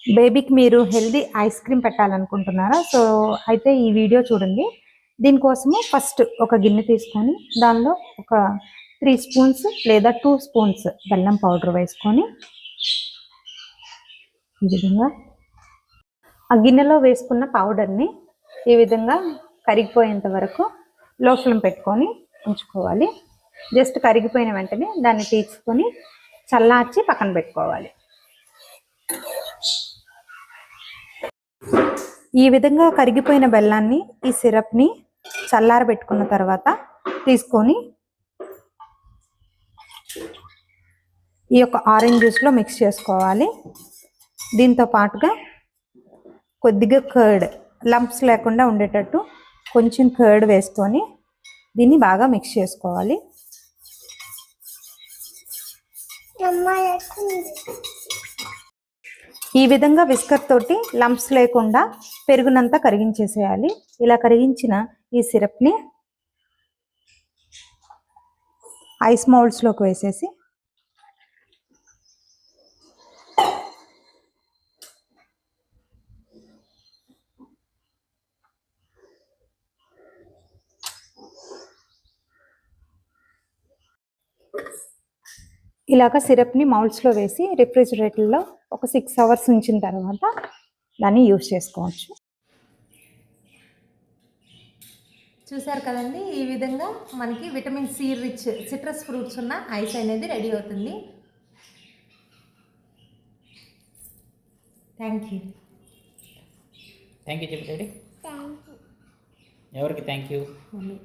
బేబీకి మీరు healthy ice cream పెట్టాలనుకుంటున్నారా? So అయితే ఈ వీడియో చూడండి. దీనికోసము ఫస్ట్ ఒక గిన్నె తీసుకొని దానిలో ఒక 3 స్పూన్స్ లేదా 2 స్పూన్స్ బెల్లం పౌడర్ వేసుకొని ఈ విధంగా ఆ గిన్నెలో వేసుకున్న పౌడర్ని ఈ విధంగా కరిగిపోయేంత వరకు లో ఫ్లేమ్ పెట్టుకొని ఉంచుకోవాలి. జస్ట్ కరిగిపోయిన వెంటనే దాన్ని తీసుకొని చల్లార్చి పక్కన పెట్టుకోవాలి. ఈ విధంగా కరిగిపోయిన బెల్లాన్ని ఈ సిరప్ని చల్లారబెట్టుకున్న తర్వాత తీసుకొని ఈ యొక్క ఆరెంజ్ జ్యూస్లో మిక్స్ చేసుకోవాలి. దీంతో పాటుగా కొద్దిగా కర్డ్, లంప్స్ లేకుండా ఉండేటట్టు కొంచెం కర్డ్ వేసుకొని దీన్ని బాగా మిక్స్ చేసుకోవాలి. ఈ విధంగా విస్కర్ తోటి లంప్స్ లేకుండా పెరుగునంతా కరిగించేసేయాలి. ఇలా కరిగించిన ఈ సిరప్ని ఐస్ మౌల్డ్స్లోకి వేసేసి ఇలాగ సిరప్ని మౌల్డ్స్లో వేసి రిఫ్రిజిరేటర్లో ఒక 6 అవర్స్ ఉంచిన తర్వాత దాన్ని యూజ్ చేసుకోవచ్చు. చూసారు కదండి, ఈ విధంగా మనకి vitamin C rich citrus fruits ఉన్న ఐస్ అనేది రెడీ అవుతుంది. థ్యాంక్ యూ చెప్పండి. ఎవరికి థ్యాంక్ యూ? మమ్మీ.